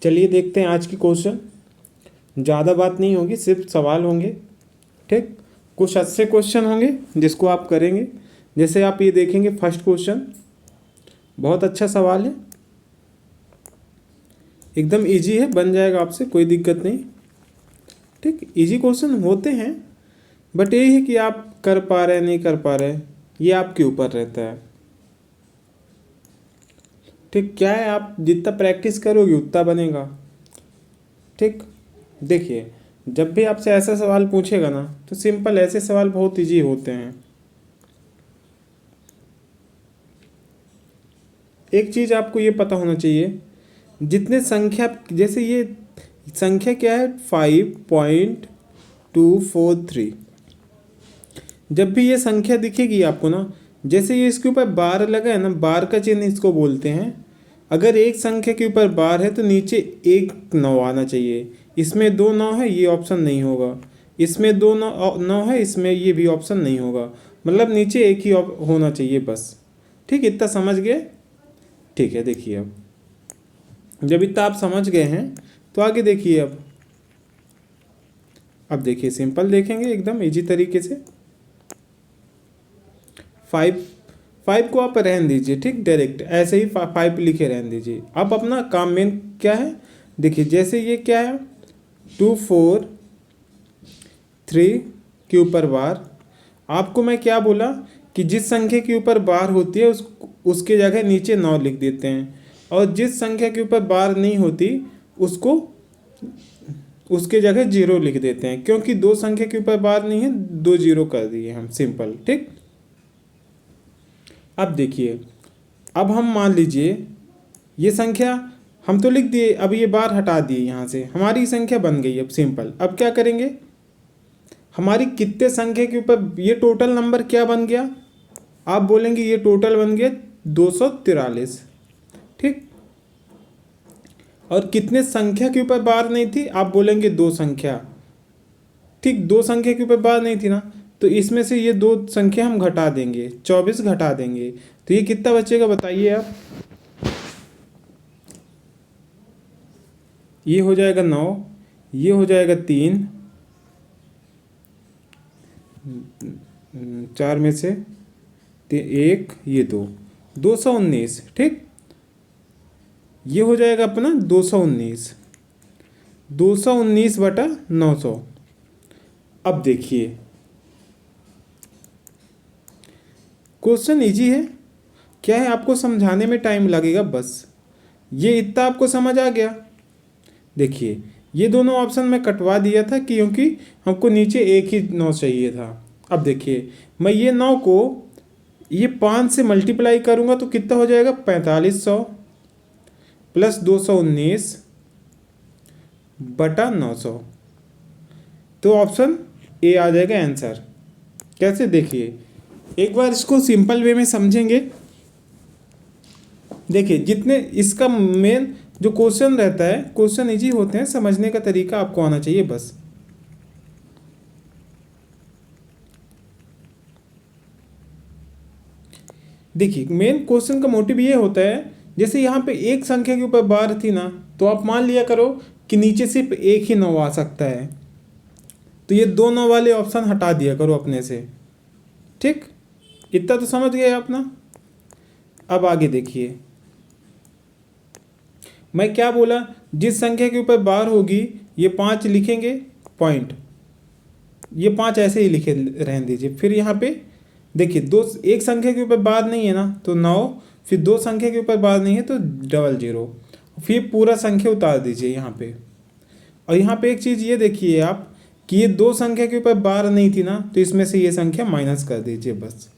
चलिए देखते हैं आज की क्वेश्चन। ज़्यादा बात नहीं होगी, सिर्फ सवाल होंगे। ठीक, कुछ अच्छे क्वेश्चन होंगे जिसको आप करेंगे। जैसे आप ये देखेंगे, फर्स्ट क्वेश्चन बहुत अच्छा सवाल है, एकदम इजी है, बन जाएगा आपसे, कोई दिक्कत नहीं। ठीक, इजी क्वेश्चन होते हैं, बट ये है कि आप कर पा रहे नहीं कर पा रहे, ये आपके ऊपर रहता है। ठीक, क्या है, आप जितना प्रैक्टिस करोगे उतना बनेगा। ठीक, देखिए जब भी आपसे ऐसा सवाल पूछेगा ना, तो सिंपल ऐसे सवाल बहुत इजी होते हैं। एक चीज़ आपको ये पता होना चाहिए, जितने संख्या, जैसे ये संख्या क्या है 5.243, जब भी ये संख्या दिखेगी आपको ना, जैसे ये इसके ऊपर बार लगा है ना, बार का चिन्ह इसको बोलते हैं। अगर एक संख्या के ऊपर बार है तो नीचे एक 9 आना चाहिए। इसमें 2 9 है, ये ऑप्शन नहीं होगा। इसमें 2 9 है, इसमें ये भी ऑप्शन नहीं होगा। मतलब नीचे एक ही होना चाहिए बस। ठीक, इतना समझ गए? ठीक है, देखिए जब इतना आप समझ गए हैं तो आगे देखिए। अब देखिए, सिंपल देखेंगे एकदम इजी तरीके से। 5 को आप रहने दीजिए। ठीक, डायरेक्ट ऐसे ही 5 लिखे रहने दीजिए। अब अपना काम मेन क्या है, देखिए जैसे ये क्या है 2 4 3 के ऊपर बार। आपको मैं क्या बोला कि जिस संख्या के ऊपर बार होती है उसके जगह नीचे 9 लिख देते हैं, और जिस संख्या के ऊपर बार नहीं होती उसको उसके जगह 0 लिख देते हैं, क्योंकि दो संख्या के ऊपर बार नहीं है, 2 0 कर दिए हम, सिंपल। ठीक, अब देखिए, अब हम मान लीजिए ये संख्या हम तो लिख दिए, अब ये बार हटा दिए, यहाँ से हमारी संख्या बन गई। अब सिंपल, अब क्या करेंगे, हमारी कितने संख्या के ऊपर ये टोटल नंबर क्या बन गया, आप बोलेंगे ये टोटल बन गया 243। ठीक, और कितने संख्या के ऊपर बार नहीं थी, आप बोलेंगे 2 संख्या। ठीक, 2 संख्या के ऊपर बार नहीं थी ना, तो इसमें से ये 2 संख्या हम घटा देंगे, 24 घटा देंगे, तो ये कितना बचेगा बताइए आप। ये हो जाएगा 9, ये हो जाएगा 3, 4 में से 1, ये 2, 219। ठीक, ये हो जाएगा अपना 219, 219 बटा 900। अब देखिए क्वेश्चन इजी है, क्या है आपको समझाने में टाइम लगेगा बस। ये इतना आपको समझ आ गया। देखिए ये दोनों ऑप्शन मैं कटवा दिया था क्योंकि हमको नीचे एक ही 9 चाहिए था। अब देखिए मैं ये 9 को ये 5 से मल्टीप्लाई करूँगा तो कितना हो जाएगा 4500 प्लस 219 बटा 900, तो ऑप्शन ए आ जाएगा आंसर। कैसे, देखिए एक बार इसको सिंपल वे में समझेंगे। देखिए जितने इसका मेन जो क्वेश्चन रहता है, क्वेश्चन इजी होते हैं, समझने का तरीका आपको आना चाहिए बस। देखिए मेन क्वेश्चन का मोटिव ये होता है, जैसे यहाँ पे एक संख्या के ऊपर बार थी ना, तो आप मान लिया करो कि नीचे सिर्फ एक ही 9 आ सकता है, तो ये 2 9 वाले ऑप्शन हटा दिया करो अपने से। ठीक, इतना तो समझ गए आप ना। अब आगे देखिए, मैं क्या बोला, जिस संख्या के ऊपर बार होगी ये 5 लिखेंगे पॉइंट, ये 5 ऐसे ही लिखे रहने दीजिए। फिर यहाँ पे देखिए एक संख्या के ऊपर बार नहीं है ना, तो 9, फिर 2 संख्या के ऊपर बार नहीं है तो 00, फिर पूरा संख्या उतार दीजिए यहाँ पे। और यहाँ पे एक चीज़ ये देखिए आप कि ये 2 संख्या के ऊपर बार नहीं थी ना, तो इसमें से ये संख्या माइनस कर दीजिए बस।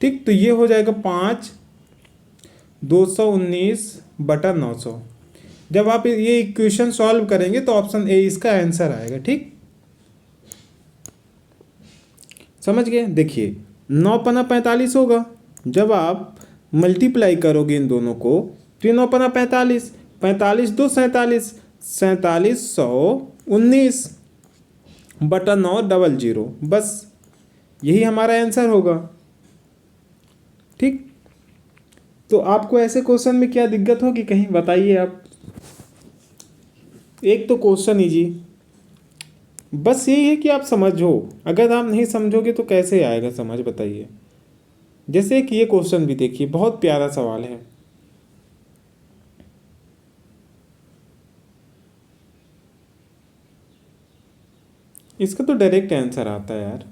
ठीक, तो ये हो जाएगा 5 219 बटा 900। जब आप ये इक्वेशन सॉल्व करेंगे तो ऑप्शन ए इसका आंसर आएगा। ठीक, समझ गए। देखिए 9 पना 45 होगा, जब आप मल्टीप्लाई करोगे इन दोनों को तो ये 9 पना 45, 45 2 47, 4719 बटा 9 00, बस यही हमारा आंसर होगा। ठीक, तो आपको ऐसे क्वेश्चन में क्या दिक्कत होगी कहीं बताइए आप। एक तो क्वेश्चन इजी, बस यही है कि आप समझो। अगर आप नहीं समझोगे तो कैसे आएगा समझ, बताइए। जैसे कि ये क्वेश्चन भी देखिए, बहुत प्यारा सवाल है। इसका तो डायरेक्ट आंसर आता है यार।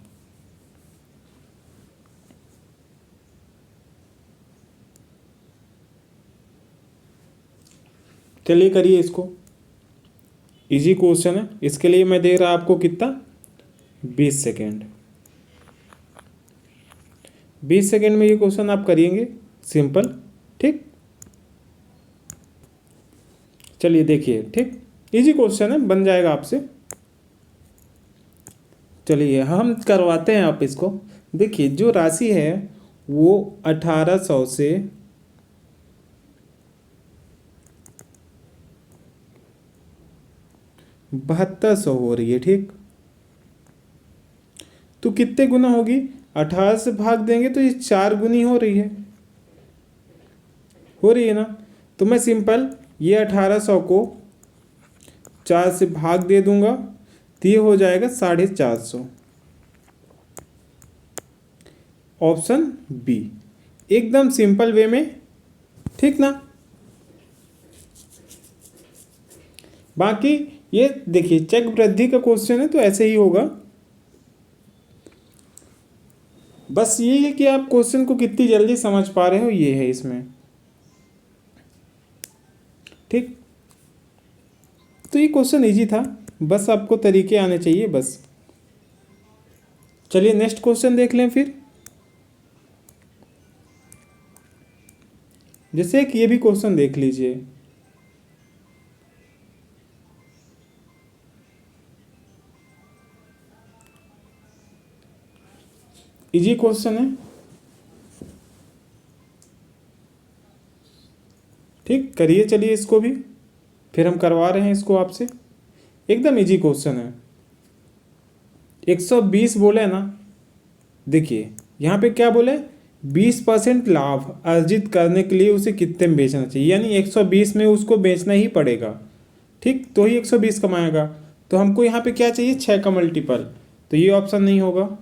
चलिए करिए इसको, इजी क्वेश्चन है। इसके लिए मैं दे रहा आपको कितना, 20 सेकेंड। 20 सेकेंड में ये क्वेश्चन आप करिएंगे, सिंपल। ठीक, चलिए देखिए। ठीक, इजी क्वेश्चन है, बन जाएगा आपसे। चलिए हम करवाते हैं आप इसको। देखिए जो राशि है वो 1800 से 7200 हो रही है। ठीक, तो कितने गुना होगी, 18 से भाग देंगे तो ये 4 गुनी हो रही है, ना। तो मैं सिंपल ये 1800 को 4 से भाग दे दूंगा, तो ये हो जाएगा 450। ऑप्शन बी, एकदम सिंपल वे में। ठीक ना। बाकी ये देखिए चक वृद्धि का क्वेश्चन है तो ऐसे ही होगा। बस ये है कि आप क्वेश्चन को कितनी जल्दी समझ पा रहे हो, ये है इसमें। ठीक, तो ये क्वेश्चन इजी था, बस आपको तरीके आने चाहिए बस। चलिए नेक्स्ट क्वेश्चन देख लें फिर। जैसे कि ये भी क्वेश्चन देख लीजिए। इजी क्वेश्चन है। ठीक, करिए चलिए इसको भी, फिर हम करवा रहे हैं इसको आपसे। एकदम इजी क्वेश्चन है। 120 बोले ना, देखिए यहाँ पे क्या बोले, 20% लाभ अर्जित करने के लिए उसे कितने में बेचना चाहिए, यानी 120 में उसको बेचना ही पड़ेगा। ठीक, तो ही 120 कमाएगा। तो हमको यहाँ पे क्या चाहिए, 6 का मल्टीपल। तो ये ऑप्शन नहीं होगा,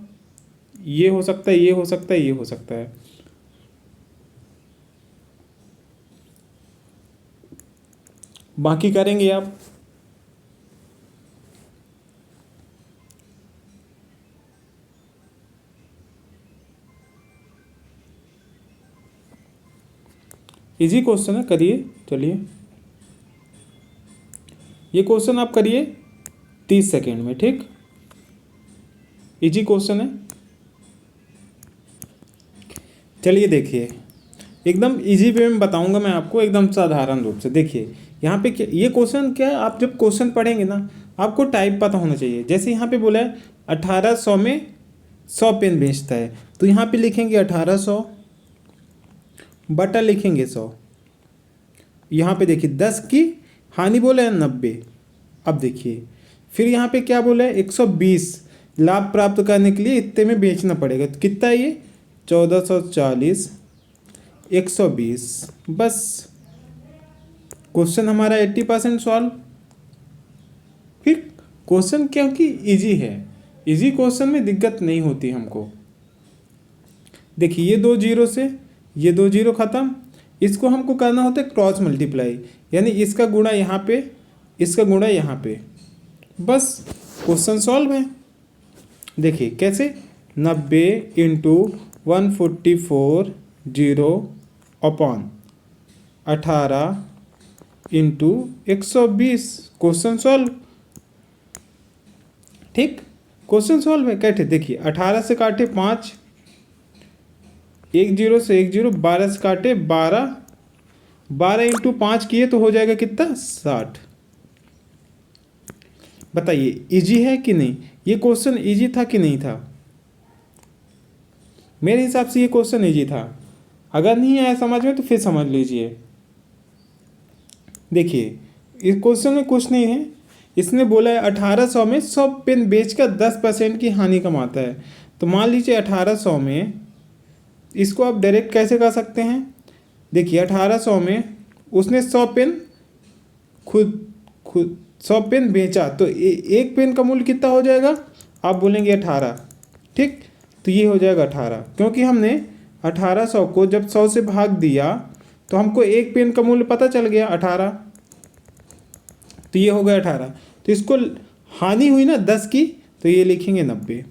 ये हो सकता है, ये हो सकता है, ये हो सकता है। बाकी करेंगे आप। इजी क्वेश्चन है, करिए चलिए। ये क्वेश्चन आप करिए 30 सेकेंड में। ठीक, इजी क्वेश्चन है। चलिए देखिए, एकदम इजी वे में बताऊंगा मैं आपको, एकदम साधारण रूप से। देखिए यहाँ पे क्या, ये क्वेश्चन क्या है, आप जब क्वेश्चन पढ़ेंगे ना आपको टाइप पता होना चाहिए। जैसे यहाँ पे बोला है 1800 में 100 पेन बेचता है, तो यहाँ पे लिखेंगे 1800 बटा लिखेंगे 100। यहाँ पे देखिए 10 की हानि बोला है 90। अब देखिए फिर यहाँ पे क्या बोला है, 120 लाभ प्राप्त करने के लिए इतने में बेचना पड़ेगा। तो कितना है ये, 1440 120। बस क्वेश्चन हमारा 80% सॉल्व। फिर क्वेश्चन क्योंकि इजी है, इजी क्वेश्चन में दिक्कत नहीं होती हमको। देखिए ये 2 जीरो से ये 2 जीरो खत्म, इसको हमको करना होता है क्रॉस मल्टीप्लाई, यानी इसका गुणा यहाँ पे, इसका गुणा यहाँ पे। बस क्वेश्चन सॉल्व है। देखिए कैसे, 90 into 144 zero upon 18 into 120। Question solve. ठीक, क्वेश्चन सॉल्व है। कैसे, देखिए 18 से काटे 5, 1 जीरो से 1 जीरो, 12 से काटे 12, 12 इंटू 5 किए तो हो जाएगा कितना, 60। बताइए इजी है कि नहीं, ये क्वेश्चन इजी था कि नहीं था। मेरे हिसाब से ये क्वेश्चन इजी था। अगर नहीं आया समझ में तो फिर समझ लीजिए। देखिए इस क्वेश्चन में कुछ नहीं है, इसने बोला है 1800 में 100 पेन बेचकर 10% की हानि कमाता है। तो मान लीजिए 1800 में, इसको आप डायरेक्ट कैसे कर सकते हैं। देखिए 1800 में उसने 100 पेन खुद 100 पेन बेचा तो एक पेन का मूल्य कितना हो जाएगा, आप बोलेंगे 18। ठीक, तो ये हो जाएगा 18, क्योंकि हमने 1800 को जब 100 से भाग दिया तो हमको एक पेन का मूल्य पता चल गया 18, तो ये हो गया 18। तो इसको हानि हुई ना 10 की, तो ये लिखेंगे 90।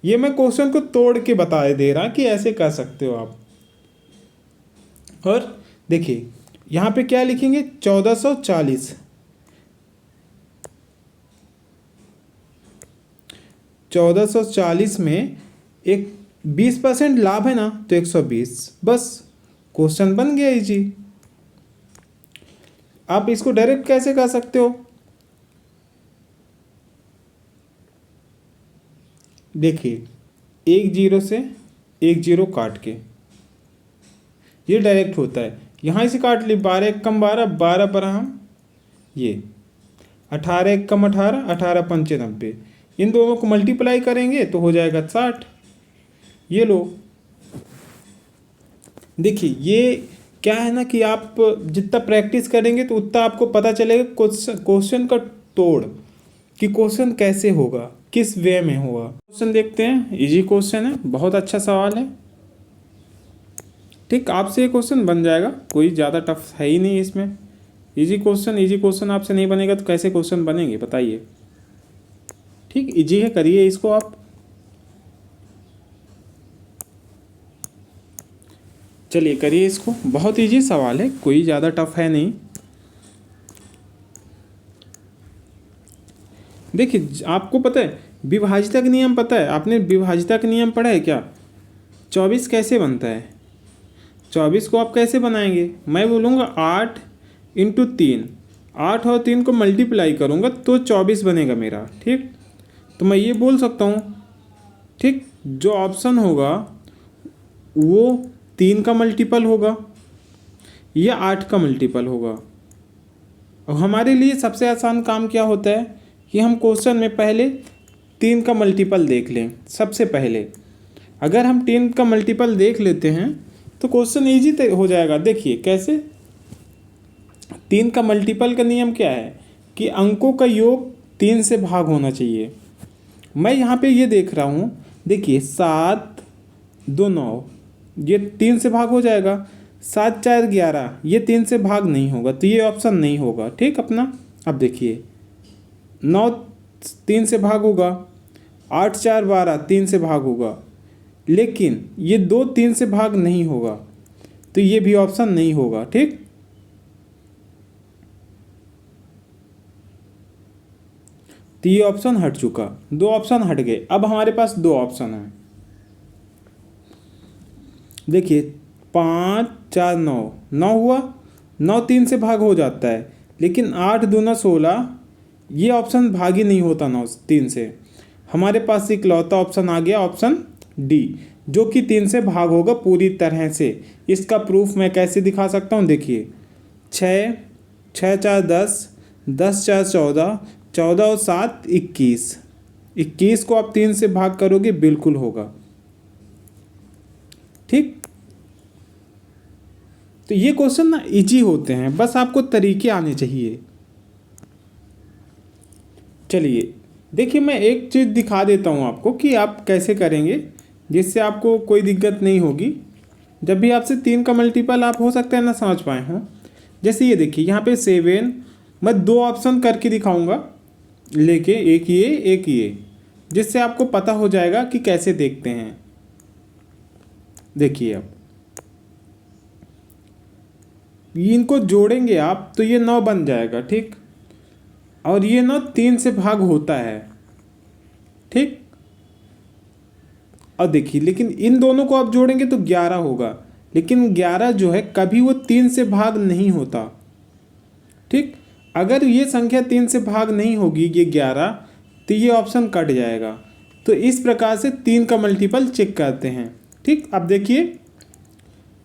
ये मैं क्वेश्चन को तोड़ के बता दे रहा कि ऐसे कर सकते हो आप। और देखिए यहाँ पे क्या लिखेंगे, 1440। 1440 में एक 20% लाभ है ना, तो 120, बस क्वेश्चन बन गया इजी। आप इसको डायरेक्ट कैसे कर सकते हो, देखिए 1 0 से 1 0 काट के ये डायरेक्ट होता है, यहाँ से काट ली, 12 एक कम 12, 12 पर हम ये 18 एक कम 18, 18 पंचे 90, इन दोनों को मल्टीप्लाई करेंगे तो हो जाएगा 60। ये लो, देखिए ये क्या है ना कि आप जितना प्रैक्टिस करेंगे तो उतना आपको पता चलेगा क्वेश्चन का तोड़, कि क्वेश्चन कैसे होगा, किस वे में होगा। क्वेश्चन देखते हैं, इजी क्वेश्चन है, बहुत अच्छा सवाल है। ठीक, आपसे ये क्वेश्चन बन जाएगा, कोई ज़्यादा टफ है ही नहीं इसमें। इजी क्वेश्चन आपसे नहीं बनेगा तो कैसे क्वेश्चन बनेंगे बताइए। ठीक, इजी है, करिए इसको आप। चलिए करिए इसको, बहुत इजी सवाल है, कोई ज़्यादा टफ है नहीं। देखिए आपको पता है विभाजिता का नियम, पता है आपने विभाजिता का नियम पढ़ा है क्या, 24 कैसे बनता है, 24 को आप कैसे बनाएंगे, मैं बोलूँगा 8 × 3, 8 और 3 को मल्टीप्लाई करूँगा तो 24 बनेगा मेरा। ठीक, तो मैं ये बोल सकता हूँ, ठीक, जो ऑप्शन होगा वो 3 का मल्टीपल होगा या 8 का मल्टीपल होगा। और हमारे लिए सबसे आसान काम क्या होता है कि हम क्वेश्चन में पहले 3 का मल्टीपल देख लें। सबसे पहले अगर हम 3 का मल्टीपल देख लेते हैं तो क्वेश्चन ईजी हो जाएगा। देखिए कैसे, 3 का मल्टीपल का नियम क्या है कि अंकों का योग 3 से भाग होना चाहिए। मैं यहाँ पे ये देख रहा हूँ, देखिए 7 2 9, ये 3 से भाग हो जाएगा, 7 4 11, ये 3 से भाग नहीं होगा, तो ये ऑप्शन नहीं होगा। ठीक अपना, अब देखिए 9 3 से भाग होगा, 8 4 12 3 से भाग होगा, लेकिन ये 2 3 से भाग नहीं होगा, तो ये भी ऑप्शन नहीं होगा। ठीक, तो ये ऑप्शन हट चुका, 2 ऑप्शन हट गए। अब हमारे पास 2 ऑप्शन है। देखिए 5 4 9, 9 हुआ, 9 3 से भाग हो जाता है, लेकिन 8 दूना 16, ये ऑप्शन भाग ही नहीं होता 9 3 से। हमारे पास इकलौता ऑप्शन आ गया, ऑप्शन डी, जो कि 3 से भाग होगा पूरी तरह से। इसका प्रूफ मैं कैसे दिखा सकता हूँ, देखिए 6 6 4 10, 10 4 14, 14 और 7 21, 21 को आप 3 से भाग करोगे बिल्कुल होगा। ठीक, तो ये क्वेश्चन ना इजी होते हैं, बस आपको तरीके आने चाहिए। चलिए देखिए मैं एक चीज़ दिखा देता हूँ आपको कि आप कैसे करेंगे, जिससे आपको कोई दिक्कत नहीं होगी। जब भी आपसे 3 का मल्टीपल आप हो सकता है ना समझ पाए हों। जैसे ये देखिए यहाँ पे 7, मैं 2 ऑप्शन करके दिखाऊंगा लेके, एक ये, जिससे आपको पता हो जाएगा कि कैसे देखते हैं। देखिए अब इनको जोड़ेंगे आप तो ये 9 बन जाएगा। ठीक, और ये 9 3 से भाग होता है। ठीक, और देखिए लेकिन इन दोनों को आप जोड़ेंगे तो 11 होगा, लेकिन 11 जो है कभी वो 3 से भाग नहीं होता। ठीक, अगर ये संख्या 3 से भाग नहीं होगी, ये 11, तो ये ऑप्शन कट जाएगा। तो इस प्रकार से 3 का मल्टीपल चेक करते हैं। ठीक, अब देखिए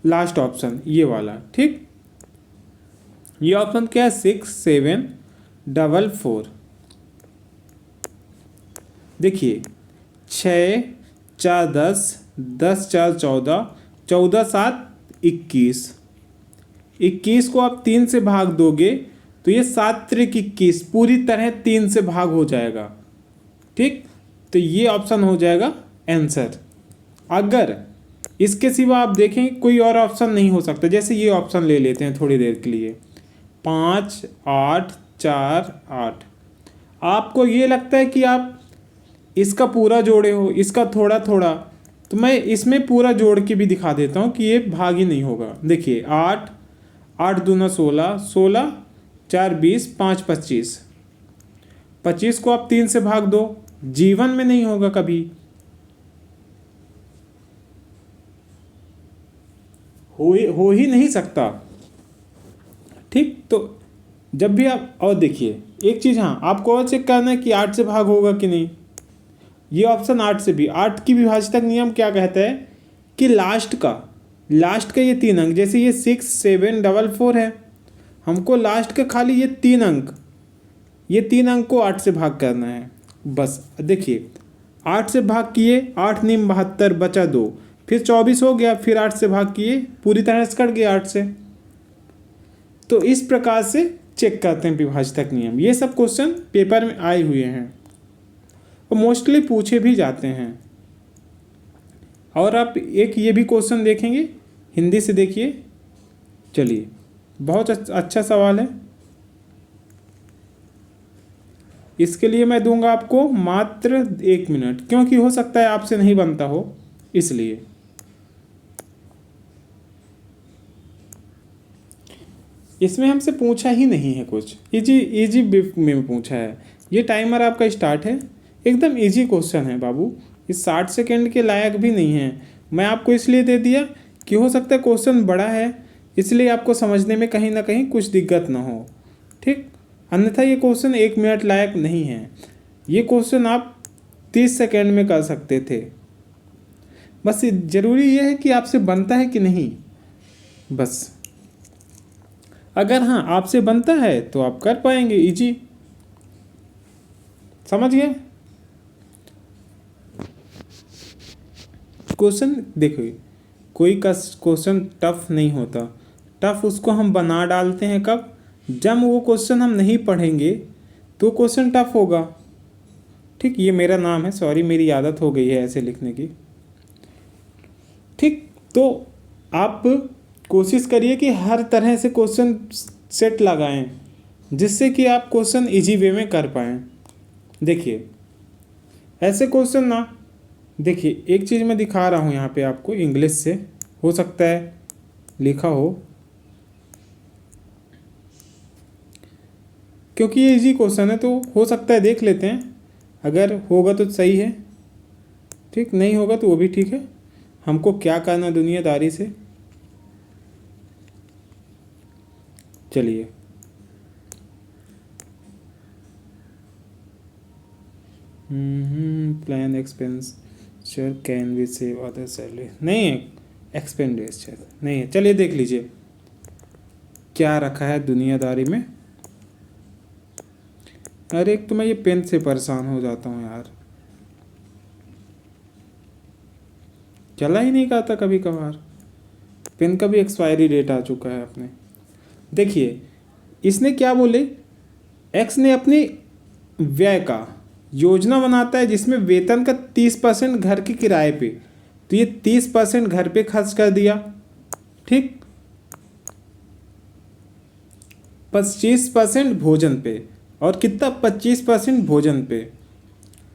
लास्ट ऑप्शन ये वाला। ठीक, ये ऑप्शन क्या है, 6 7 4 4। देखिए 6 4 10, 10 4 14, 14 7 21, 21 को आप 3 से भाग दोगे तो ये 7 त्रिक 21 पूरी तरह 3 से भाग हो जाएगा। ठीक, तो ये ऑप्शन हो जाएगा आंसर। अगर इसके सिवा आप देखें कोई और ऑप्शन नहीं हो सकता, जैसे ये ऑप्शन ले लेते हैं थोड़ी देर के लिए, 5 8 4 8। आपको ये लगता है कि आप इसका पूरा जोड़े हो, इसका थोड़ा थोड़ा, तो मैं इसमें पूरा जोड़ के भी दिखा देता हूँ कि ये भाग ही नहीं होगा। देखिए 8 8 दूना 16, 16 4 20, 5 25, 25 को आप 3 से भाग दो, जीवन में नहीं होगा कभी। हो ही नहीं सकता। ठीक, तो जब भी आप, और देखिए एक चीज़, हाँ आपको और चेक करना है कि 8 से भाग होगा कि नहीं। ये ऑप्शन 8 से भी, 8 की विभाज्यता नियम क्या कहता है कि लास्ट का ये 3 अंक, जैसे ये 6 7 4 4 है, हमको लास्ट का खाली ये 3 अंक, ये 3 अंक को 8 से भाग करना है बस। देखिए 8 से भाग किए, 8 नीम 72 बचा 2, फिर 24 हो गया, फिर 8 से भाग किए, पूरी तरह से कट गया 8 से। तो इस प्रकार से चेक करते हैं विभाज्यता नियम। ये सब क्वेश्चन पेपर में आए हुए हैं और मोस्टली पूछे भी जाते हैं। और आप एक ये भी क्वेश्चन देखेंगे हिंदी से, देखिए, चलिए बहुत अच्छा सवाल है। इसके लिए मैं दूंगा आपको मात्र 1 मिनट, क्योंकि हो सकता है आपसे नहीं बनता हो, इसलिए। इसमें हमसे पूछा ही नहीं है कुछ, इजी में पूछा है। ये टाइमर आपका स्टार्ट है, एकदम इजी क्वेश्चन है बाबू, इस 60 सेकेंड के लायक भी नहीं है। मैं आपको इसलिए दे दिया कि हो सकता है क्वेश्चन बड़ा है, इसलिए आपको समझने में कहीं ना कहीं कुछ दिक्कत ना हो। ठीक, अन्यथा ये क्वेश्चन 1 मिनट लायक नहीं है। ये क्वेश्चन आप 30 सेकेंड में कर सकते थे। बस ज़रूरी ये है कि आपसे बनता है कि नहीं, बस। अगर हाँ आपसे बनता है तो आप कर पाएंगे, इजी, समझ गए। क्वेश्चन देखो, कोई का क्वेश्चन टफ नहीं होता, टफ उसको हम बना डालते हैं कब, जब वो क्वेश्चन हम नहीं पढ़ेंगे तो क्वेश्चन टफ होगा। ठीक, ये मेरा नाम है, सॉरी मेरी आदत हो गई है ऐसे लिखने की। ठीक, तो आप कोशिश करिए कि हर तरह से क्वेश्चन सेट लगाएं जिससे कि आप क्वेश्चन इजी वे में कर पाएँ। देखिए ऐसे क्वेश्चन ना, देखिए एक चीज़ मैं दिखा रहा हूँ यहाँ पे आपको इंग्लिश से, हो सकता है लिखा हो, क्योंकि ये इजी क्वेश्चन है तो हो सकता है देख लेते हैं, अगर होगा तो सही है, ठीक, नहीं होगा तो वो भी ठीक है। हमको क्या करना दुनियादारी से, चलिए। Plan expenditure can be save other salary, नहीं है एक्सपेंडिचर नहीं है। चलिए देख लीजिए क्या रखा है दुनियादारी में। अरे एक तो मैं ये पेन से परेशान हो जाता हूँ यार, चला ही नहीं करता कभी कभार, पेन का भी एक्सपायरी डेट आ चुका है अपने। देखिए इसने क्या बोले, एक्स ने अपनी व्यय का योजना बनाता है जिसमें वेतन का 30% घर के किराए पे, तो ये 30% घर पे खर्च कर दिया। ठीक, 25% भोजन पे, और कितना 25% भोजन पे,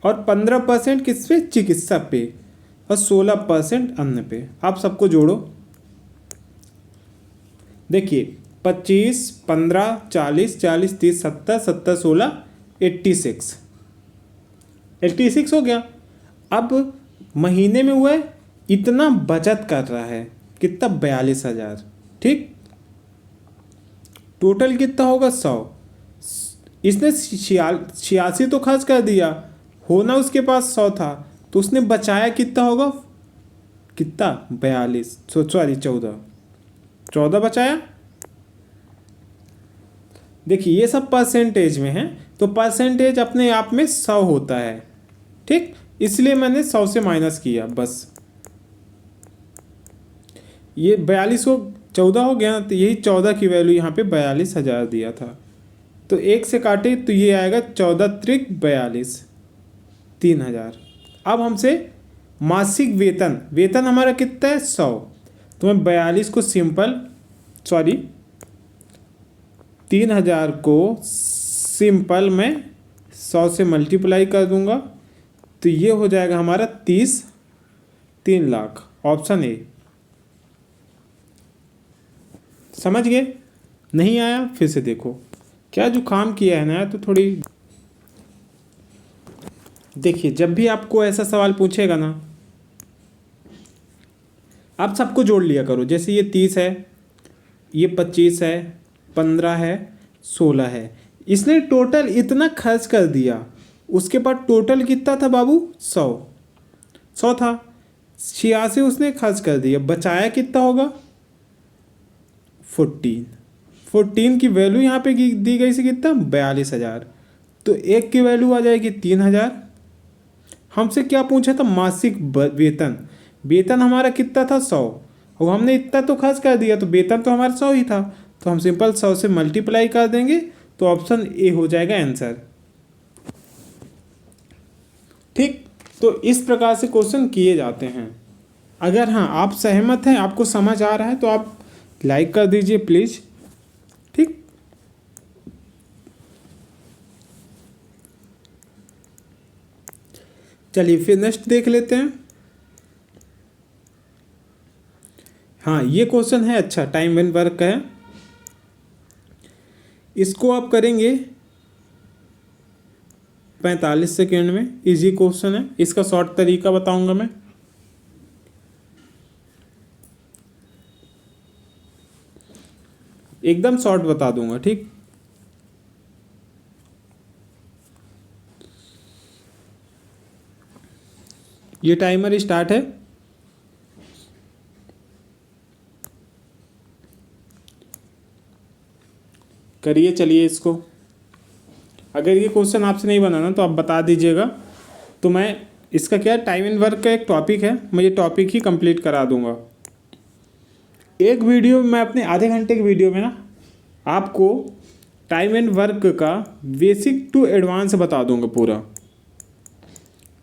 और 15% किस पे, चिकित्सा पे, और 16% अन्न पे। आप सबको जोड़ो, देखिए 25 15 40 40 30 70 70 16 86 हो गया। अब महीने में हुआ है इतना बचत कर रहा है, कितना 42,000। ठीक, टोटल कितना होगा 100। इसने 86 तो खर्च कर दिया, होना उसके पास 100 था, तो उसने बचाया कितना होगा, कितना 42, सॉरी 14 बचाया। देखिए ये सब परसेंटेज में है, तो परसेंटेज अपने आप में 100 होता है। ठीक, इसलिए मैंने 100 से माइनस किया बस। ये 42 को 14 हो गया, तो यही 14 की वैल्यू यहाँ पे 42,000 दिया था। तो 1 से काटे तो ये आएगा 14 त्रिक 42, 3000। अब हमसे मासिक वेतन, वेतन हमारा कितना है 100, तो मैं 42 को 3000 को सिंपल में 100 से मल्टीप्लाई कर दूंगा, तो ये हो जाएगा हमारा 3 लाख। Option A. समझ गए? नहीं आया फिर से देखो, क्या जो काम किया है ना, तो थोड़ी देखिए, जब भी आपको ऐसा सवाल पूछेगा ना, आप सबको जोड़ लिया करो। जैसे ये 30 है, ये 25 है, 15 है, 16 है, इसने टोटल इतना खर्च कर दिया, उसके बाद टोटल कितना था बाबू? 100 था, 86 उसने खर्च कर दिया, बचाया कितना होगा? 14 की वैल्यू यहाँ पे दी गई से कितना? 42,000। तो एक की वैल्यू आ जाएगी 3000। हमसे क्या पूछा था? मासिक वेतन। वेतन हमारा कितना था? 100, और हमने इतना तो खर्च कर दिया, तो वेतन तो हमारा 100 ही था, तो हम सिंपल 100 से मल्टीप्लाई कर देंगे, तो ऑप्शन ए हो जाएगा आंसर। ठीक, तो इस प्रकार से क्वेश्चन किए जाते हैं। अगर हाँ आप सहमत हैं, आपको समझ आ रहा है, तो आप लाइक कर दीजिए प्लीज़। ठीक, चलिए फिर नेक्स्ट देख लेते हैं। हाँ, ये क्वेश्चन है अच्छा, टाइम एंड वर्क का है। इसको आप करेंगे 45 सेकेंड में। इजी क्वेश्चन है, इसका शॉर्ट तरीका बताऊंगा मैं। एकदम शॉर्ट बता दूंगा। ठीक, ये टाइमर स्टार्ट है। करिए, चलिए इसको। अगर ये क्वेश्चन आपसे नहीं बनाना तो आप बता दीजिएगा, तो मैं इसका क्या, टाइम एंड वर्क का एक टॉपिक है, मैं ये टॉपिक ही कंप्लीट करा दूंगा। एक वीडियो मैं अपने आधे घंटे की वीडियो में ना आपको टाइम एंड वर्क का बेसिक टू एडवांस बता दूंगा, पूरा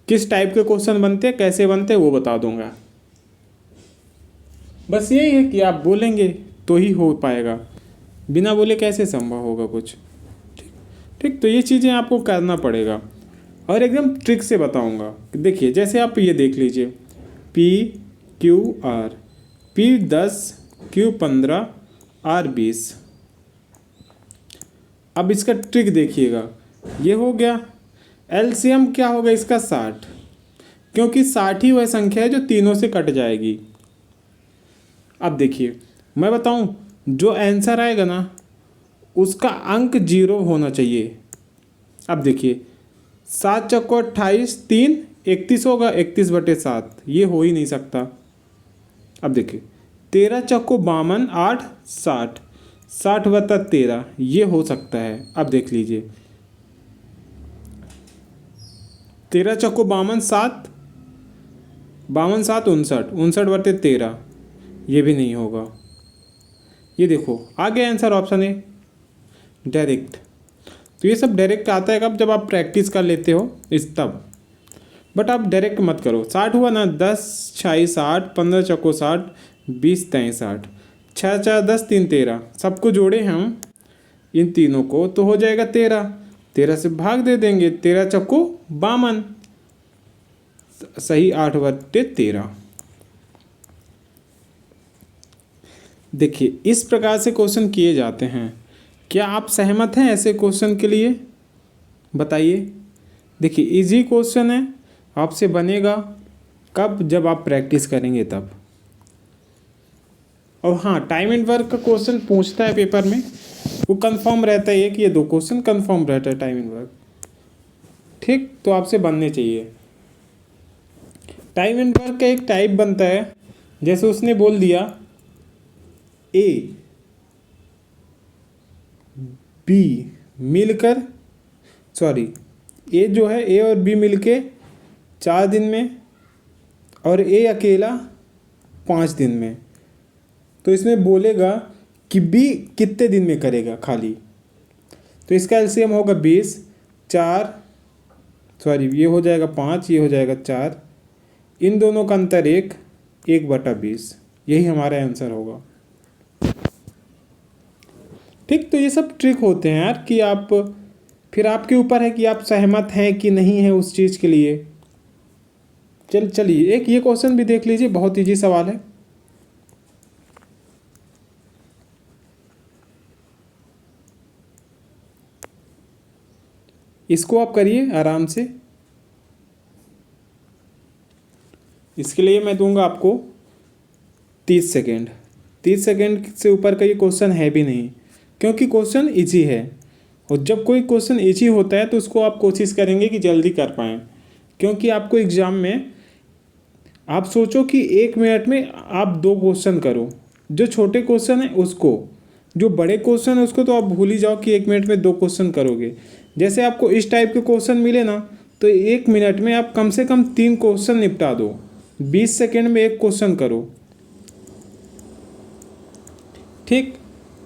किस टाइप के क्वेश्चन बनते हैं, कैसे बनते हैं, वो बता दूंगा। बस यही है कि आप बोलेंगे तो ही हो पाएगा, बिना बोले कैसे संभव होगा कुछ। ठीक ठीक, तो ये चीज़ें आपको करना पड़ेगा, और एकदम ट्रिक से बताऊंगा। देखिए, जैसे आप ये देख लीजिए, PQR, P10, Q15, R20। अब इसका ट्रिक देखिएगा, ये हो गया। एलसीएम क्या होगा इसका? 60, क्योंकि 60 ही वह संख्या है जो तीनों से कट जाएगी। अब देखिए, मैं बताऊं, जो आंसर आएगा ना, उसका अंक 0 होना चाहिए। अब देखिए, 7 चौको 28, 3 31 होगा, 31/7, ये हो ही नहीं सकता। अब देखिए, 13 चौको 52, 8 60, 60/13, ये हो सकता है। अब देख लीजिए, 13 चौको 52, 7 52 7 59, 59/13, ये भी नहीं होगा। ये देखो, आ गया आंसर, ऑप्शन ए डायरेक्ट। तो ये सब डायरेक्ट आता है कब? जब आप प्रैक्टिस कर लेते हो इस तब, बट आप डायरेक्ट मत करो। 60 हुआ ना, 10 6 60, 15 चौको 60, 20 63, 6 4 10, 3 13, सबको जोड़े हम इन तीनों को, तो हो जाएगा 13। 13 से भाग दे देंगे, 13 चौको 52, सही 8/13। देखिए, इस प्रकार से क्वेश्चन किए जाते हैं। क्या आप सहमत हैं ऐसे क्वेश्चन के लिए? बताइए। देखिए, इजी क्वेश्चन है, आपसे बनेगा कब? जब आप प्रैक्टिस करेंगे तब। और हाँ, टाइम एंड वर्क का क्वेश्चन पूछता है पेपर में, वो कंफर्म रहता है, कि ये 2 क्वेश्चन कंफर्म रहता है टाइम एंड वर्क। ठीक, तो आपसे बनने चाहिए। टाइम एंड वर्क का एक टाइप बनता है, जैसे उसने बोल दिया ए बी मिलकर, सॉरी, ए जो है, ए और बी मिलके 4 दिन में, और ए अकेला 5 दिन में। तो इसमें बोलेगा कि बी कितने दिन में करेगा खाली। तो इसका एलसीएम होगा 20, 4 सॉरी ये हो जाएगा 5, ये हो जाएगा 4, इन दोनों का अंतर 1/20, यही हमारा आंसर होगा। ठीक, तो ये सब ट्रिक होते हैं यार कि आप फिर आपके ऊपर है कि आप सहमत हैं कि नहीं है उस चीज़ के लिए। चलिए एक ये क्वेश्चन भी देख लीजिए, बहुत इजी सवाल है। इसको आप करिए आराम से। इसके लिए मैं दूंगा आपको 30 सेकेंड। 30 सेकेंड से ऊपर का ये क्वेश्चन है भी नहीं, क्योंकि क्वेश्चन इजी है। और जब कोई क्वेश्चन इजी होता है तो उसको आप कोशिश करेंगे कि जल्दी कर पाएँ, क्योंकि आपको एग्ज़ाम में आप सोचो कि 1 मिनट में आप 2 क्वेश्चन करो। जो छोटे क्वेश्चन है उसको, जो बड़े क्वेश्चन है उसको तो आप भूल ही जाओ कि 1 मिनट में 2 क्वेश्चन करोगे। जैसे आपको इस टाइप के क्वेश्चन मिले ना, तो 1 मिनट में आप कम से कम 3 क्वेश्चन निपटा दो। 20 सेकेंड में 1 क्वेश्चन करो, ठीक।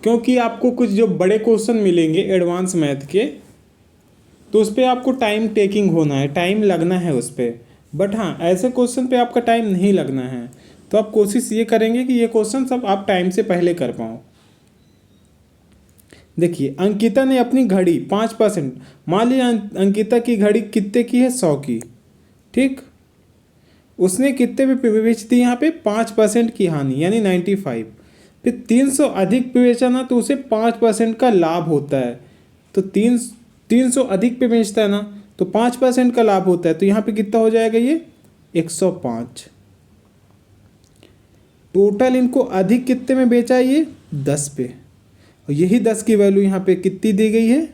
क्योंकि आपको कुछ जो बड़े क्वेश्चन मिलेंगे एडवांस मैथ के, तो उस पर आपको टाइम टेकिंग होना है, टाइम लगना है उस पर। बट हाँ, ऐसे क्वेश्चन पे आपका टाइम नहीं लगना है, तो आप कोशिश ये करेंगे कि ये क्वेश्चन सब आप टाइम से पहले कर पाओ। देखिए, अंकिता ने अपनी घड़ी 5%, मान लीजिए अंकिता की घड़ी कितने की है, 100 की, ठीक। उसने कितने पे बेच दी, यहाँ पे 5% की हानि यानी 95। फिर 300 अधिक पे बेचा ना, तो उसे 5% का लाभ होता है। तो 300 अधिक पे बेचता है ना, तो 5% का लाभ होता है। तो यहाँ पे कितना हो जाएगा, ये 105। टोटल इनको अधिक कितने में बेचा है, ये 10 पे। और यही 10 की वैल्यू यहाँ पे कितनी दी गई है,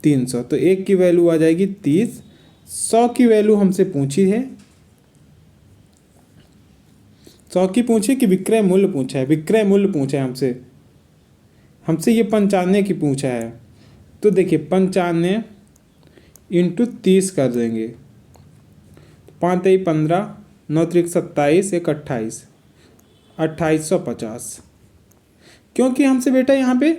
300। तो 1 की वैल्यू आ जाएगी 30। 100 की वैल्यू हमसे पूछी है, 100 की पूछी कि विक्रय मूल्य पूछा है, विक्रय मूल्य पूछा है हमसे ये 95 की पूछा है। तो देखिए 95 इंटू 30 कर देंगे, 5 3 15, 9 3 27, 1 28, 2850। क्योंकि हमसे बेटा यहाँ पे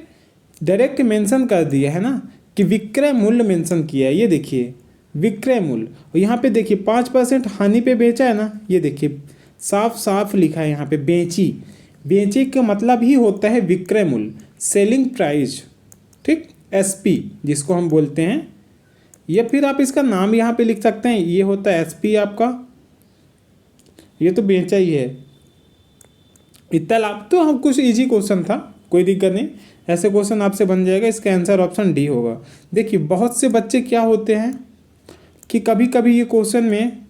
डायरेक्ट मेंशन कर दिया है ना कि विक्रय मूल्य मेंशन किया है। ये देखिए विक्रय मूल्य, और यहाँ पे देखिए 5% हानि पे बेचा है ना, ये देखिए साफ साफ लिखा है यहाँ पे बेची। बेची का मतलब ही होता है विक्रय मूल्य, सेलिंग प्राइस, ठीक, एसपी जिसको हम बोलते हैं। या फिर आप इसका नाम यहाँ पे लिख सकते हैं, ये होता है एसपी आपका। ये तो बेचा ही है। इतना लाभ तो हम कुछ इजी क्वेश्चन था, कोई दिक्कत नहीं, ऐसे क्वेश्चन आपसे बन जाएगा। इसका आंसर ऑप्शन डी होगा। देखिए बहुत से बच्चे क्या होते हैं कि कभी कभी ये क्वेश्चन में,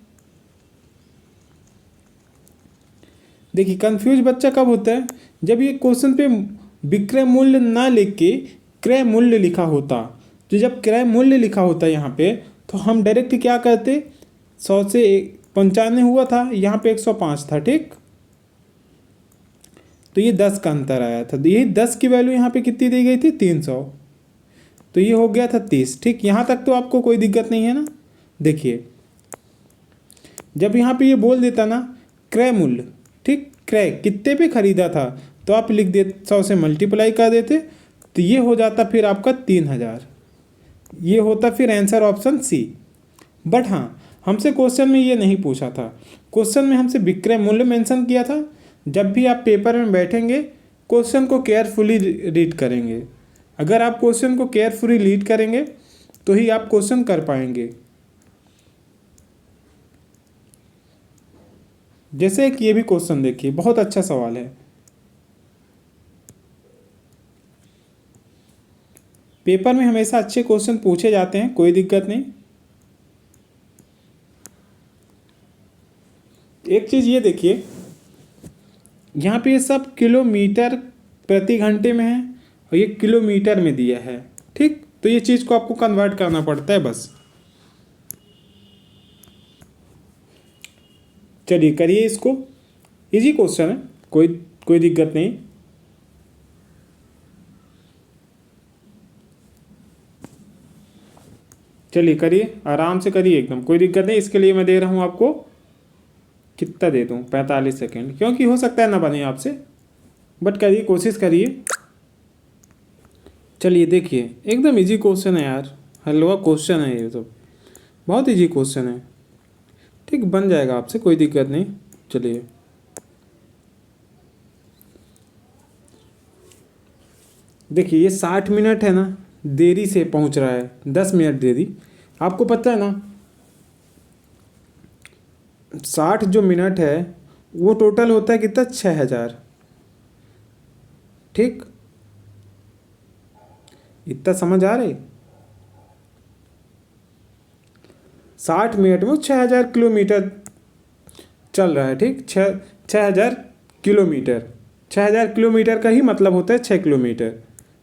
देखिए कंफ्यूज बच्चा कब होता है, जब ये क्वेश्चन पे विक्रय मूल्य ना लिख के क्रय मूल्य लिखा होता। तो जब क्रय मूल्य लिखा होता है यहाँ पे, तो हम डायरेक्ट क्या करते, 100 से 95 हुआ था, यहाँ पे 105 था, ठीक। तो ये 10 का अंतर आया था। तो ये 10 की वैल्यू यहाँ पे कितनी दी गई थी, 300। तो ये हो गया था 30, ठीक। यहाँ तक तो आपको कोई दिक्कत नहीं है ना। देखिए जब यहाँ पे ये बोल देता ना क्रय मूल्य, ठीक, क्रय कितने पे खरीदा था, तो आप लिख दे 100 से मल्टीप्लाई कर देते, तो ये हो जाता फिर आपका 3000। ये होता फिर आंसर ऑप्शन सी। बट हाँ, हमसे क्वेश्चन में ये नहीं पूछा था। क्वेश्चन में हमसे विक्रय मूल्य मेंशन किया था। जब भी आप पेपर में बैठेंगे, क्वेश्चन को केयरफुली रीड करेंगे। अगर आप क्वेश्चन को केयरफुली रीड करेंगे तो ही आप क्वेश्चन कर पाएंगे। जैसे कि ये भी क्वेश्चन देखिए, बहुत अच्छा सवाल है। पेपर में हमेशा अच्छे क्वेश्चन पूछे जाते हैं, कोई दिक्कत नहीं। एक चीज़ ये देखिए, यहाँ पे ये सब किलोमीटर प्रति घंटे में है और ये किलोमीटर में दिया है, ठीक। तो ये चीज़ को आपको कन्वर्ट करना पड़ता है बस। चलिए करिए इसको, इजी क्वेश्चन है, कोई दिक्कत नहीं। चलिए करिए, आराम से करिए एकदम, कोई दिक्कत नहीं। इसके लिए मैं दे रहा हूँ आपको, कितना दे दूँ, 45 सेकेंड, क्योंकि हो सकता है ना बने आपसे, बट करिए, कोशिश करिए। चलिए देखिए, एकदम इजी क्वेश्चन है यार, हलवा क्वेश्चन है ये तो, बहुत इजी क्वेश्चन है। ठीक, बन जाएगा आपसे, कोई दिक्कत नहीं। चलिए देखिए, ये 60 मिनट है ना, देरी से पहुंच रहा है, 10 मिनट देरी। आपको पता है ना, 60 जो मिनट है वो टोटल होता है कितना, 6000। ठीक, इतना समझ आ रही। 60 मिनट में 6000 किलोमीटर चल रहा है। ठीक, 6000 किलोमीटर, 6000 किलोमीटर का ही मतलब होता है 6 किलोमीटर,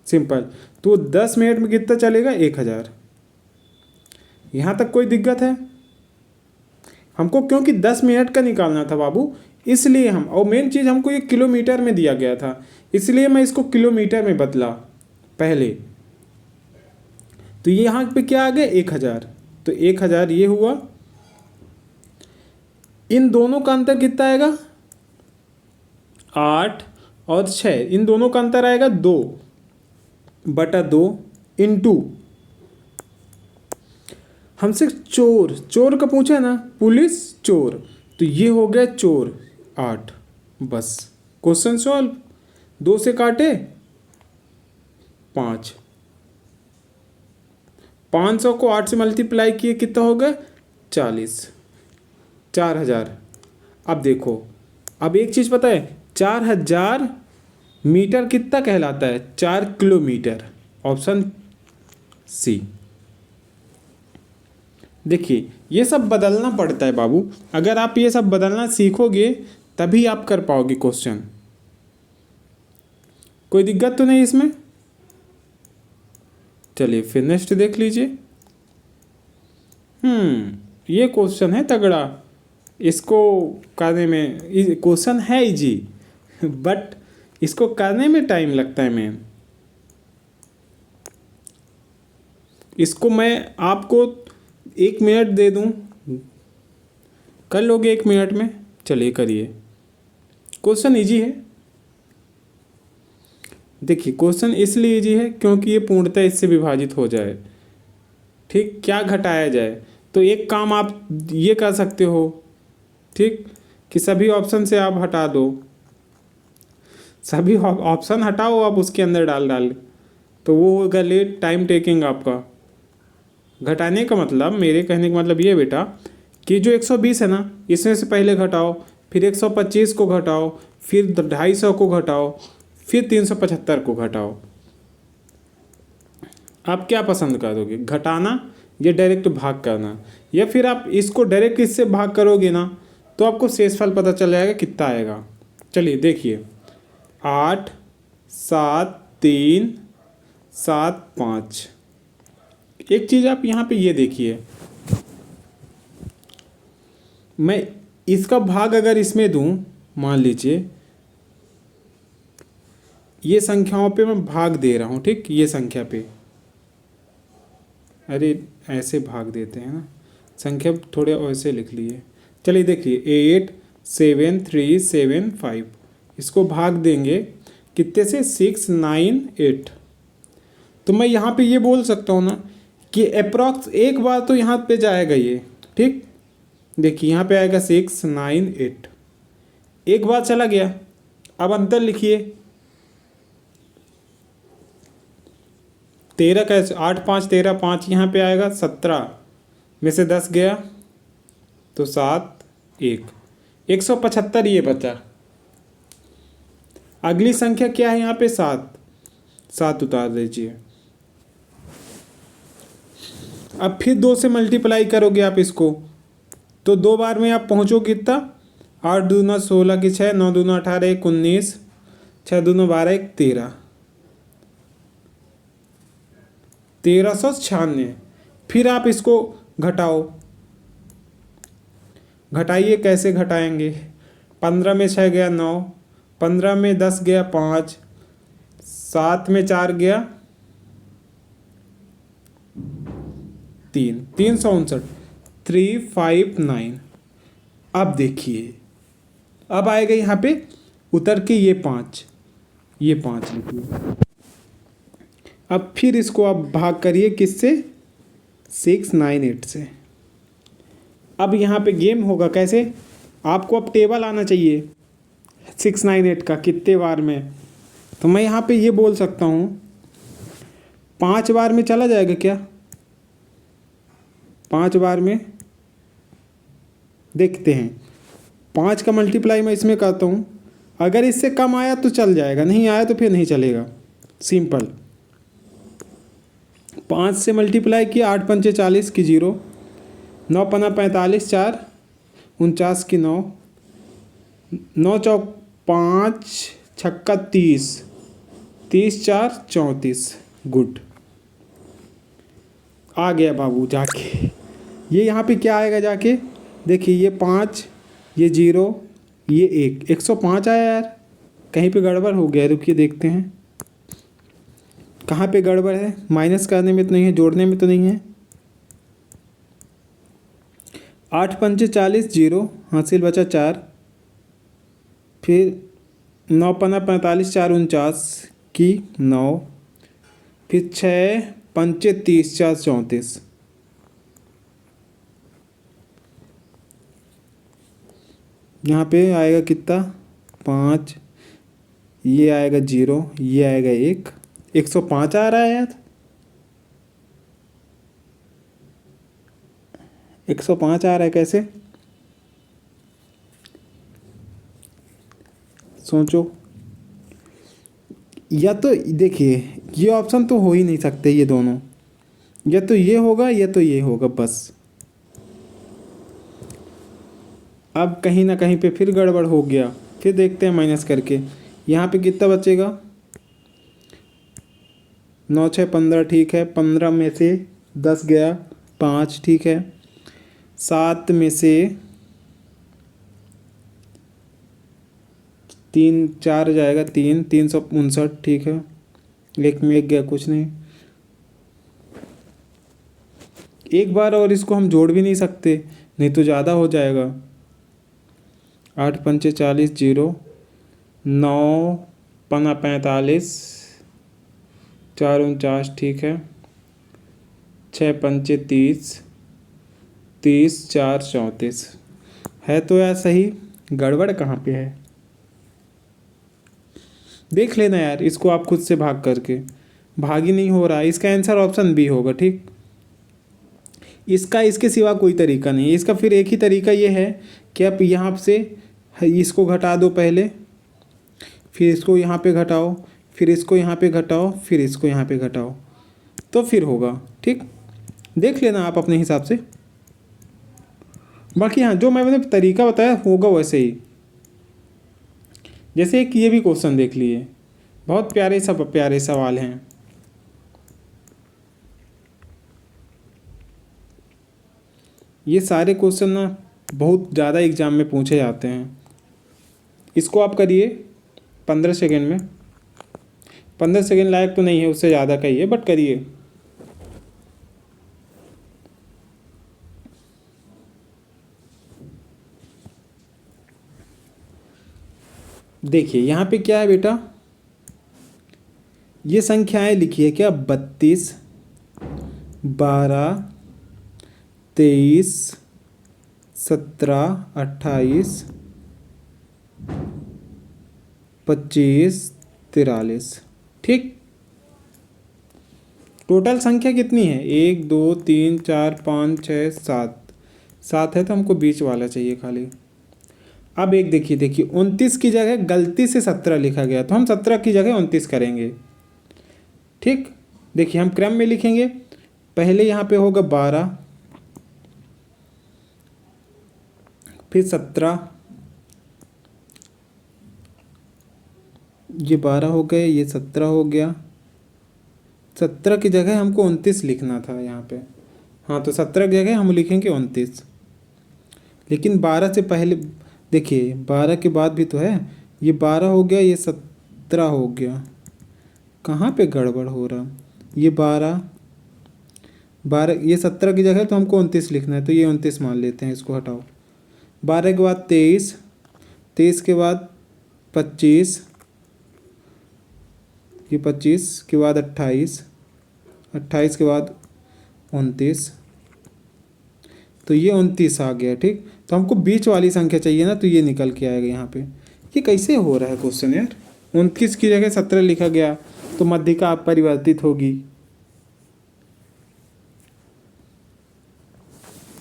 सिंपल। तो 10 मिनट में कितना चलेगा, 1000। यहाँ तक कोई दिक्कत है हमको? क्योंकि 10 मिनट का निकालना था बाबू, इसलिए हम, और मेन चीज़ हमको ये किलोमीटर में दिया गया था, इसलिए मैं इसको किलोमीटर में बदला पहले। तो ये यहाँ पे क्या आ गया, 1000। तो 1000 ये हुआ, इन दोनों का अंतर कितना आएगा, 8 और 6, इन दोनों का अंतर आएगा 2/2 इंटू, हमसे चोर, चोर का पूछा है ना, पुलिस चोर, तो ये हो गया चोर 8। बस क्वेश्चन सॉल्व। 2 से काटे 5, 500 को 8 से मल्टीप्लाई किए कितना हो गया, 40, 4000। अब देखो, अब एक चीज़ पता है, 4000 मीटर कितना कहलाता है, 4 किलोमीटर, ऑप्शन सी। देखिए ये सब बदलना पड़ता है बाबू, अगर आप ये सब बदलना सीखोगे तभी आप कर पाओगे क्वेश्चन। कोई दिक्कत तो नहीं इसमें? चलिए फिर नेक्स्ट देख लीजिए। ये क्वेश्चन है तगड़ा, इसको करने में, क्वेश्चन है इजी बट इसको करने में टाइम लगता है मैम। इसको मैं आपको 1 मिनट दे दूं, कर लोगे 1 मिनट में? चलिए करिए, क्वेश्चन इजी है। देखिए क्वेश्चन इसलिए इजी है क्योंकि ये पूर्णतः इससे विभाजित हो जाए। ठीक, क्या घटाया जाए, तो एक काम आप ये कर सकते हो, ठीक, कि सभी ऑप्शन से आप हटा दो, सभी ऑप्शन हटाओ आप उसके अंदर डाल डाल, तो वो होगा लेट, टाइम टेकिंग आपका। घटाने का मतलब, मेरे कहने का मतलब ये बेटा, कि जो 120 है ना, इसमें से पहले घटाओ, फिर 125 को घटाओ, फिर 250 को घटाओ, फिर 375 को घटाओ। आप क्या पसंद करोगे, घटाना या डायरेक्ट भाग करना? या फिर आप इसको डायरेक्ट इससे भाग करोगे ना, तो आपको शेषफल पता चल जाएगा कितना आएगा। चलिए देखिए, 8 7 3 7 5। एक चीज़ आप यहाँ पे ये देखिए, मैं इसका भाग अगर इसमें दूं, मान लीजिए ये संख्याओं पे मैं भाग दे रहा हूँ, ठीक, ये संख्या पे, अरे ऐसे भाग देते हैं ना, संख्या थोड़े ऐसे लिख लिए। चलिए देखिए, 8 7 3 7 5, इसको भाग देंगे कितने से, 6 9 8। तो मैं यहाँ पे ये बोल सकता हूँ ना कि अप्रॉक्स एक बार तो यहाँ पे जाएगा ये, ठीक, देखिए यहाँ पे आएगा 6 9 8, एक बार चला गया। अब अंतर लिखिए, 13 कैसे, 8 5 13, 5 यहाँ पे आएगा, 17 में से 10 गया तो 7 1, 175 ये बचा। अगली संख्या क्या है यहाँ पे, 7, 7 उतार दीजिए। अब फिर 2 से मल्टीप्लाई करोगे आप इसको, तो 2 बार में आप पहुँचोगे कितना, 8 दूना 16 की 6, 9 दूना 18 1 19, 6 दूना 12 1 13, 1396। फिर आप इसको घटाओ, घटाइए, कैसे घटाएंगे, 15 में 6 गया 9, 15 में 10 गया 5, 7 में 4 गया 3, 359, 359। अब देखिए, अब आएगा यहाँ पे उतर के ये 5, ये 5 लिखिए। अब फिर इसको आप भाग करिए किससे, 698 से। अब यहाँ पे गेम होगा कैसे, आपको अब टेबल आना चाहिए 698 का कितने बार में। तो मैं यहाँ पे ये बोल सकता हूँ 5 बार में चला जाएगा क्या, 5 बार में देखते हैं। 5 का मल्टीप्लाई मैं इसमें करता हूँ, अगर इससे कम आया तो चल जाएगा, नहीं आया तो फिर नहीं चलेगा, सिंपल। 5 से मल्टीप्लाई किया, 8 पंचे 40 की 0, 9 पन्ना 45, 4 49 की 9, 9 चौक 5 छक्का 30, 30 4 34। गुड, आ गया बाबू जाके। ये यहाँ पे क्या आएगा जाके, देखिए ये 5, ये 0, ये 1, 105 आया यार। कहीं पे गड़बड़ हो गया, रुकिए देखते हैं कहाँ पे गड़बड़ है। माइनस करने में तो नहीं है, जोड़ने में तो नहीं है। 8 पंचे 40, 0 हासिल बचा 4, फिर 9 पन्ना 45, 4 49 की 9, फिर 6 पंचे 30, 4 34। यहाँ पे आएगा कितना, 5, ये आएगा 0, ये आएगा 1, 105 आ रहा है यार। 105 आ रहा है कैसे, सोचो। या तो देखिए ये ऑप्शन तो हो ही नहीं सकते ये दोनों, या तो ये होगा या तो ये होगा बस। अब कहीं ना कहीं पे फिर गड़बड़ हो गया, फिर देखते हैं माइनस करके। यहाँ पे कितना बचेगा, 9 6 15, ठीक है। 15 में से 10 गया, 5, ठीक है। 7 में से 3 4 जाएगा, 3 359, ठीक है। 1 में 1 गया, कुछ नहीं। एक बार और इसको हम जोड़ भी नहीं सकते, नहीं तो ज़्यादा हो जाएगा। 8 पंचे 40, 0, 9 पन्ना 45, 4 49, ठीक है। 6 पंचे 30, 30 4 34 है तो यार सही, गड़बड़ कहाँ पे है देख लेना यार, इसको आप खुद से भाग करके। भाग ही नहीं हो रहा, इसका आंसर ऑप्शन बी होगा, ठीक। इसका इसके सिवा कोई तरीका नहीं है। इसका फिर एक ही तरीका ये है कि आप यहाँ से इसको घटा दो पहले, फिर इसको यहाँ पे घटाओ, फिर इसको यहाँ पे घटाओ, फिर इसको यहाँ पे घटाओ, तो फिर होगा, ठीक। देख लेना आप अपने हिसाब से। बाकी हाँ, जो मैंने तरीका बताया होगा वैसे ही। जैसे एक ये भी क्वेश्चन देख लिए, बहुत प्यारे सवाल हैं। ये सारे क्वेश्चन ना बहुत ज़्यादा एग्जाम में पूछे जाते हैं। इसको आप करिए 15 सेकेंड में। 15 सेकेंड लायक तो नहीं है, उससे ज़्यादा का ही है, बट करिए। देखिए यहाँ पे क्या है बेटा, ये संख्याएं लिखी है क्या, 32 12 23 17 28 25 43, ठीक। टोटल संख्या कितनी है, 1 2 3 4 5 6 7, 7 है तो हमको बीच वाला चाहिए खाली। अब एक देखिए 29 की जगह गलती से 17 लिखा गया, तो हम 17 की जगह 29 करेंगे, ठीक। देखिए हम क्रम में लिखेंगे, पहले यहाँ पे होगा 12, फिर 17, ये 12 हो गए, ये 17 हो गया। 17 की जगह हमको 29 लिखना था यहाँ पे, हाँ तो 17 की जगह हम लिखेंगे 29। लेकिन 12 से पहले देखिए, 12 के बाद भी तो है, ये 12 हो गया, ये 17 हो गया, कहाँ पे गड़बड़ हो रहा। ये 12 ये 17 की जगह तो हमको 29 लिखना है, तो ये 29 मान लेते हैं, इसको हटाओ। 12 के बाद 23, 23 के बाद 25, ये 25 के बाद 28, 28 के बाद 29, तो ये 29 आ गया। ठीक, तो हमको बीच वाली संख्या चाहिए ना, तो ये निकल के आएगा यहाँ पे। ये कैसे हो रहा है क्वेश्चन यार? 29 की जगह 17 लिखा गया, तो मध्यिका अपरिवर्तित होगी।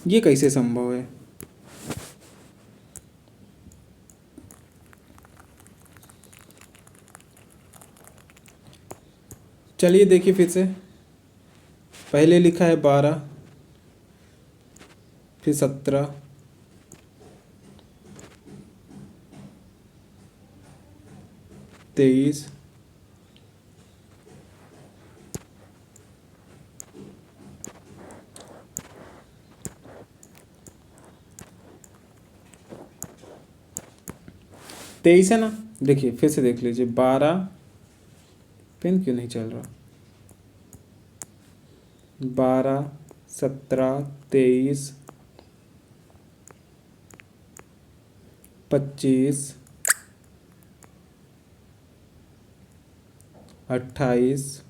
ये कैसे संभव है? चलिए देखिए फिर से। पहले लिखा है 12, फिर 17, तेईस, तेईस है ना। देखिए फिर से देख लीजिए, 12, पेन क्यों नहीं चल रहा, 12, 17, 23, 25, 28,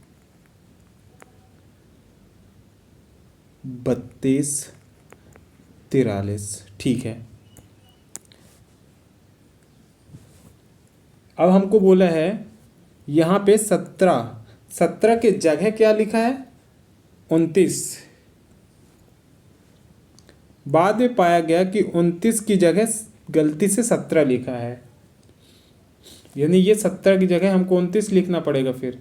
32, 43। ठीक है, अब हमको बोला है यहाँ पे 17 के जगह क्या लिखा है, 29। बाद में पाया गया कि 29 की जगह गलती से 17 लिखा है, यानी ये 17 की जगह हमको 29 लिखना पड़ेगा फिर।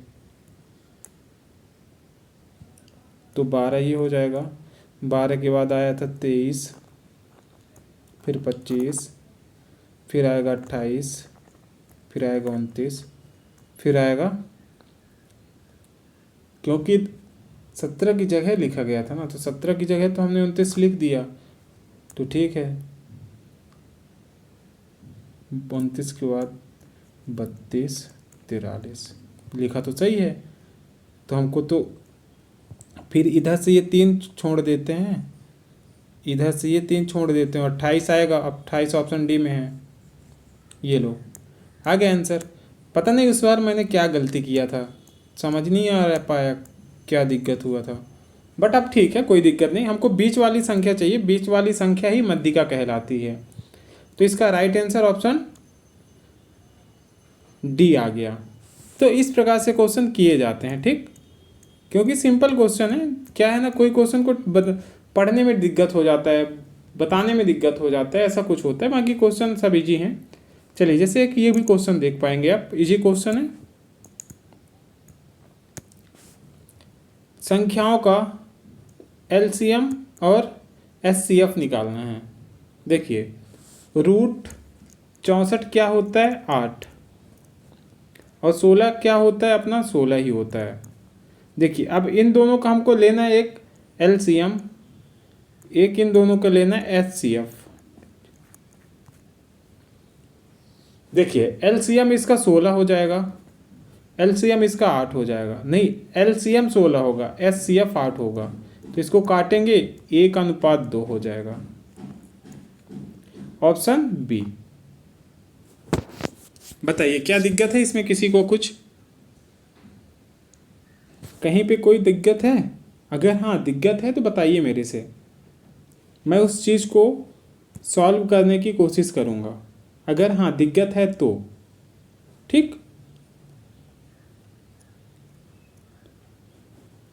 तो 12 ये हो जाएगा। 12 के बाद आया था 23, फिर 25, फिर आएगा 28, फिर आएगा 29, फिर आएगा, क्योंकि 17 की जगह लिखा गया था ना, तो 17 की जगह तो हमने 29 लिख दिया, तो ठीक है। 29 के बाद 32, 43 लिखा तो सही है। तो हमको तो फिर इधर से ये 3 छोड़ देते हैं, इधर से ये 3 छोड़ देते हैं, 28 आएगा। अब 28 ऑप्शन डी में है। ये लो, आ गया आंसर। पता नहीं उस बार मैंने क्या गलती किया था, समझ नहीं आ पाया क्या दिक्कत हुआ था, बट अब ठीक है, कोई दिक्कत नहीं। हमको बीच वाली संख्या चाहिए, बीच वाली संख्या ही मध्यिका कहलाती है। तो इसका राइट आंसर ऑप्शन डी आ गया। तो इस प्रकार से क्वेश्चन किए जाते हैं, ठीक, क्योंकि सिंपल क्वेश्चन है। क्या है ना, कोई क्वेश्चन को पढ़ने में दिक्कत हो जाता है, बताने में दिक्कत हो जाता है, ऐसा कुछ होता है। बाकी क्वेश्चन सब इजी हैं। चलिए, जैसे एक ये भी क्वेश्चन देख पाएंगे आप, इजी क्वेश्चन है। संख्याओं का एलसीएम और एचसीएफ निकालना है। देखिए, रूट 64 क्या होता है, 8, और 16 क्या होता है, अपना 16 ही होता है। देखिए, अब इन दोनों का हमको लेना है एक एलसीएम, एक इन दोनों का लेना है एचसीएफ। देखिए, एलसीएम इसका 16 हो जाएगा, एलसीएम इसका 8 हो जाएगा। नहीं, एलसीएम 16 होगा, एचसीएफ 8 होगा, तो इसको काटेंगे 1:2 हो जाएगा। Option B. बताइए क्या दिक्कत है इसमें, किसी को कुछ कहीं पे कोई दिक्कत है? अगर हाँ दिक्कत है तो बताइए मेरे से, मैं उस चीज़ को सॉल्व करने की कोशिश करूँगा। अगर हाँ दिक्कत है तो ठीक।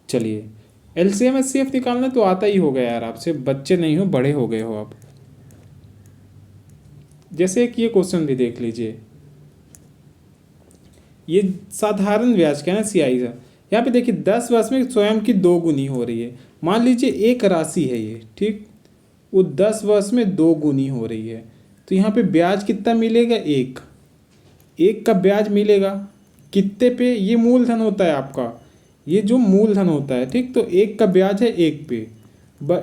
चलिए, एलसीएम एचसीएफ निकालना तो आता ही होगा यार, आपसे बच्चे नहीं हो, बड़े हो गए हो आप। जैसे कि ये क्वेश्चन भी देख लीजिए, ये साधारण ब्याज का है सीआई का। यहाँ पे देखिए 10 वर्ष में स्वयं की 2 गुनी हो रही है। मान लीजिए एक राशि है ये, ठीक, वो 10 वर्ष में 2 गुनी हो रही है, तो यहाँ पे ब्याज कितना मिलेगा, 1 का ब्याज मिलेगा। कितने पे? ये मूलधन होता है आपका, ये जो मूलधन होता है, ठीक, तो 1 का ब्याज है 1 पे।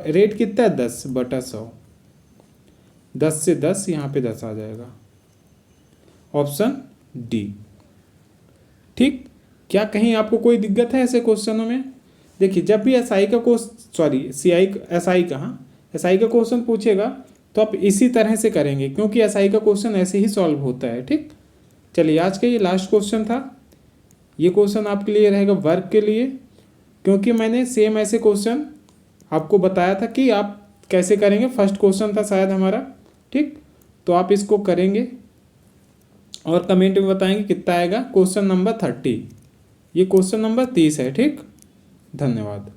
रेट कितना है, 10/100। 10 से 10, यहाँ पे 10 आ जाएगा। ऑप्शन डी, ठीक। क्या कहीं आपको कोई दिक्कत है ऐसे क्वेश्चनों में? देखिए, जब भी एसआई का एसआई का क्वेश्चन पूछेगा तो आप इसी तरह से करेंगे, क्योंकि एसआई का क्वेश्चन ऐसे ही सॉल्व होता है, ठीक। चलिए, आज का ये लास्ट क्वेश्चन था। ये क्वेश्चन आपके लिए रहेगा वर्ग के लिए। क्योंकि मैंने सेम ऐसे क्वेश्चन आपको बताया था कि आप कैसे करेंगे। फर्स्ट क्वेश्चन था शायद हमारा, ठीक। तो आप इसको करेंगे और कमेंट में बताएंगे कितना आएगा। क्वेश्चन नंबर 30, ये क्वेश्चन नंबर 30 है, ठीक। धन्यवाद।